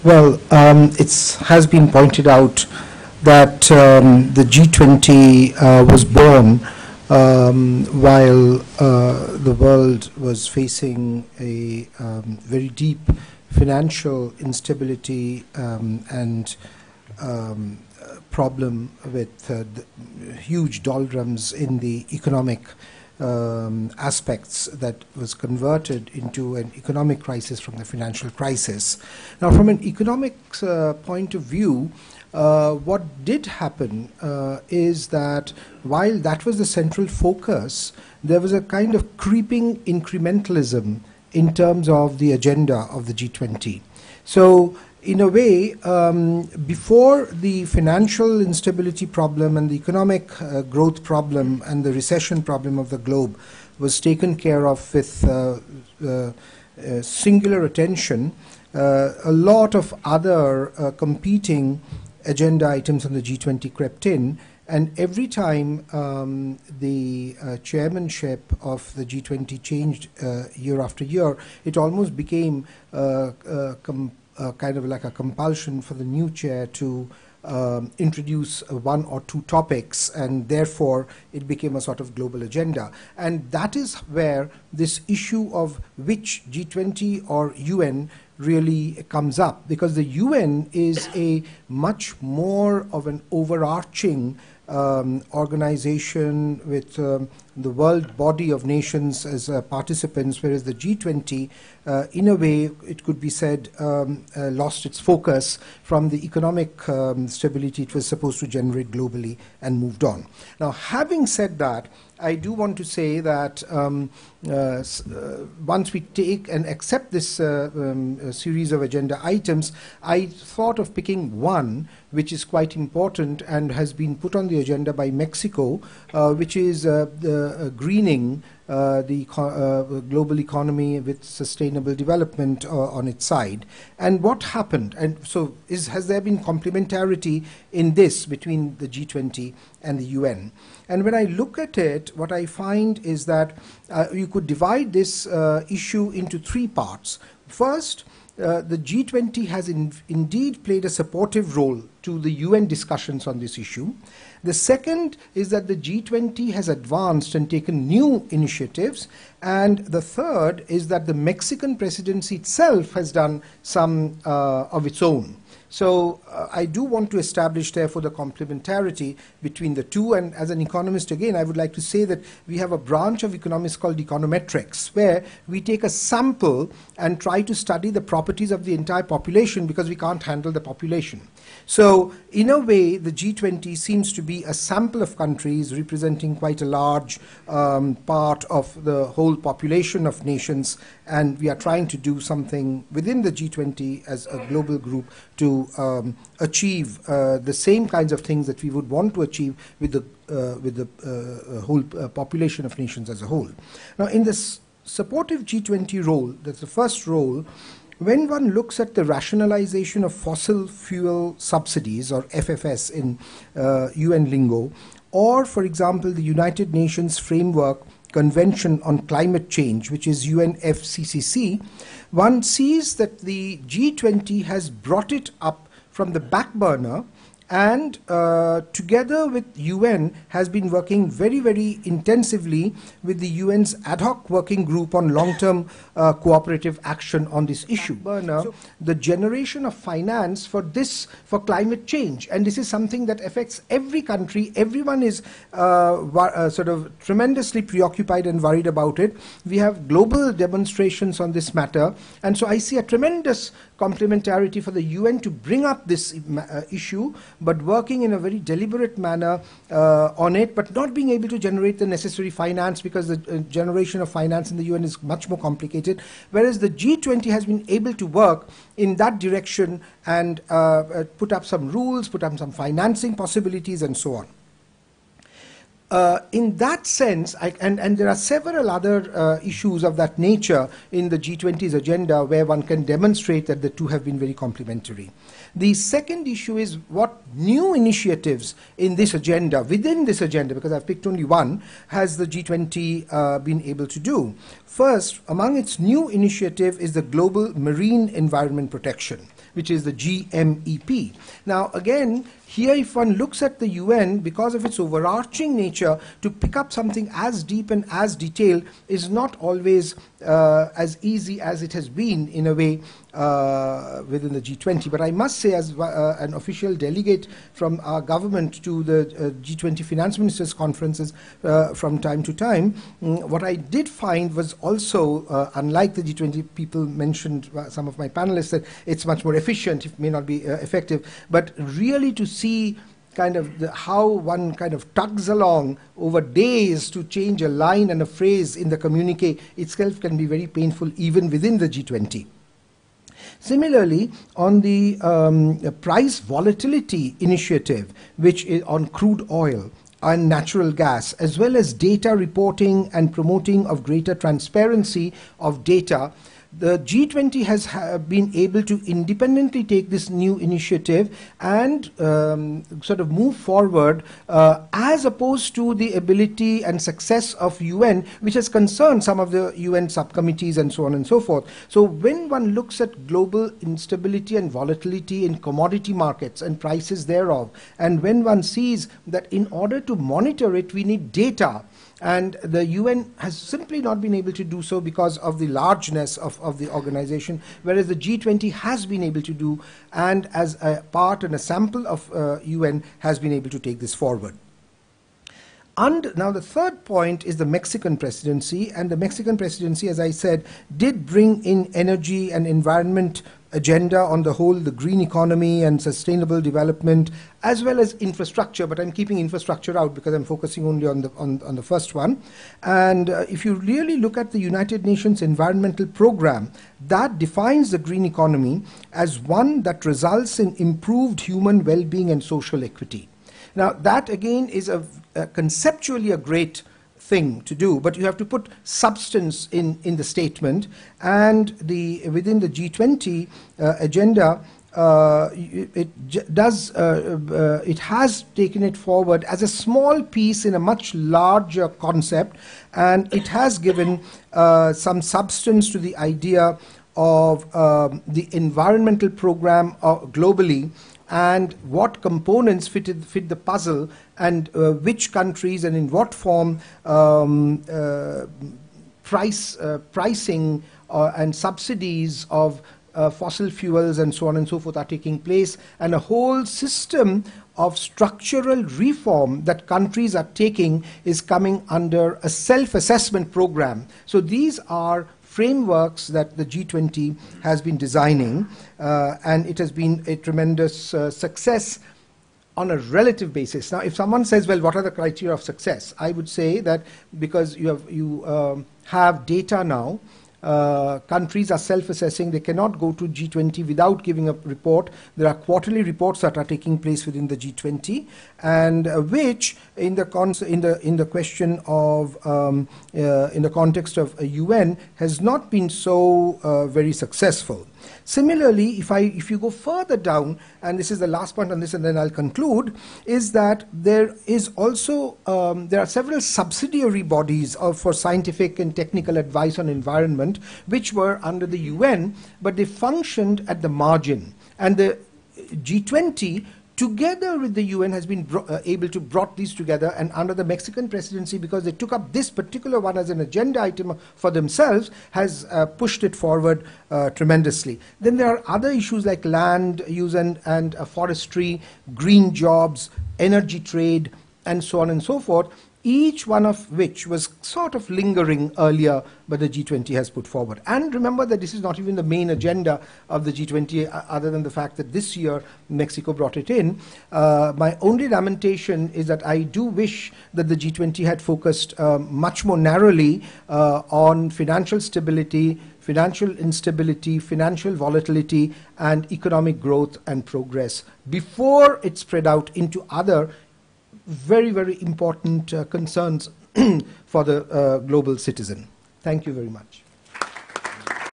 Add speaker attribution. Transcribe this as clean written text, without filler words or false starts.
Speaker 1: Well, it has been pointed out that the G20 was born while the world was facing a very deep financial instability and problem with huge doldrums in the economic aspects that was converted into an economic crisis from the financial crisis. Now, from an economics point of view, what did happen is that while that was the central focus, there was a kind of creeping incrementalism in terms of the agenda of the G20. So, in a way, before the financial instability problem and the economic growth problem and the recession problem of the globe was taken care of with singular attention, a lot of other competing agenda items on the G20 crept in, and every time the chairmanship of the G20 changed year after year, it almost became kind of like a compulsion for the new chair to introduce one or two topics, and therefore it became a sort of global agenda. And that is where this issue of which G20 or UN really comes up, because the UN is a much more of an overarching organization with the world body of nations as participants, whereas the G20, in a way, it could be said, lost its focus from the economic stability it was supposed to generate globally and moved on. Now, having said that, I do want to say that once we take and accept this series of agenda items, I thought of picking one which is quite important and has been put on the agenda by Mexico, which is the greening the global economy with sustainable development on its side. And what happened? And so has there been complementarity in this between the G20 and the UN? And when I look at it, what I find is that you could divide this issue into three parts. First, the G20 has indeed played a supportive role to the UN discussions on this issue. The second is that the G20 has advanced and taken new initiatives. And the third is that the Mexican presidency itself has done some of its own. So I do want to establish, therefore, the complementarity between the two. And as an economist, again, I would like to say that we have a branch of economics called econometrics, where we take a sample and try to study the properties of the entire population because we can't handle the population. So in a way, the G20 seems to be a sample of countries representing quite a large part of the whole population of nations, and we are trying to do something within the G20 as a global group to achieve the same kinds of things that we would want to achieve with the whole population of nations as a whole. Now, in this supportive G20 role, that's the first role. When one looks at the rationalization of fossil fuel subsidies, or FFS in UN lingo, or, for example, the United Nations Framework Convention on Climate Change, which is UNFCCC, one sees that the G20 has brought it up from the back burner and together with UN has been working very, very intensively with the UN's ad hoc working group on long-term cooperative action on this issue. So the generation of finance for climate change, and this is something that affects every country. Everyone is sort of tremendously preoccupied and worried about it. We have global demonstrations on this matter, and so I see a tremendous complementarity for the UN to bring up this issue, but working in a very deliberate manner on it, but not being able to generate the necessary finance because the generation of finance in the UN is much more complicated, whereas the G20 has been able to work in that direction and put up some rules, put up some financing possibilities, and so on. In that sense, and there are several other issues of that nature in the G20's agenda where one can demonstrate that the two have been very complementary. The second issue is what new initiatives in this agenda, within this agenda, because I've picked only one, has the G20 been able to do. First, among its new initiative is the Global Marine Environment Protection. which is the GMEP. Now, again, here if one looks at the UN, because of its overarching nature, to pick up something as deep and as detailed is not always as easy as it has been in a way within the G20. But I must say, as an official delegate from our government to the G20 Finance Ministers conferences from time to time, what I did find was also, unlike the G20, people mentioned, some of my panelists, that it's much more efficient, it may not be effective, but really to see kind of how one kind of tugs along over days to change a line and a phrase in the communique itself can be very painful even within the G20. Similarly, on the price volatility initiative, which is on crude oil and natural gas, as well as data reporting and promoting of greater transparency of data, the G20 has been able to independently take this new initiative and sort of move forward as opposed to the ability and success of UN, which has concerned some of the UN subcommittees and so on and so forth. So when one looks at global instability and volatility in commodity markets and prices thereof, and when one sees that in order to monitor it, we need data, and the UN has simply not been able to do so because of the largeness of the organization, whereas the G20 has been able to do, and as a part and a sample of UN has been able to take this forward. And now the third point is the Mexican presidency, and the Mexican presidency, as I said, did bring in energy and environment agenda on the whole, the green economy and sustainable development, as well as infrastructure, but I'm keeping infrastructure out because I'm focusing only on the first one. And if you really look at the United Nations Environmental Programme, that defines the green economy as one that results in improved human well-being and social equity. Now, that again is conceptually a great thing to do, but you have to put substance in the statement, and within the G20 agenda, it has taken it forward as a small piece in a much larger concept, and it has given some substance to the idea of the environmental program globally, and what components fit the puzzle, and which countries and in what form pricing and subsidies of fossil fuels and so on and so forth are taking place, and a whole system of structural reform that countries are taking is coming under a self-assessment program. So these are frameworks that the G20 has been designing, and it has been a tremendous success on a relative basis. Now, if someone says, well, what are the criteria of success? I would say that because you have data now, countries are self-assessing. They cannot go to G20 without giving a report. There are quarterly reports that are taking place within the G20, and which, in the question of in the context of UN, has not been so very successful. Similarly, if you go further down, and this is the last point on this, and then I'll conclude, is that there is also there are several subsidiary bodies for scientific and technical advice on environment, which were under the UN, but they functioned at the margin. And the G20, together with the UN, has been able to brought these together, and under the Mexican presidency, because they took up this particular one as an agenda item for themselves, has pushed it forward tremendously. Then there are other issues like land use and forestry, green jobs, energy trade, and so on and so forth, each one of which was sort of lingering earlier, but the G20 has put forward. And remember that this is not even the main agenda of the G20, other than the fact that this year Mexico brought it in. My only lamentation is that I do wish that the G20 had focused much more narrowly on financial stability, financial instability, financial volatility, and economic growth and progress before it spread out into other very, very important concerns for the global citizen. Thank you very much.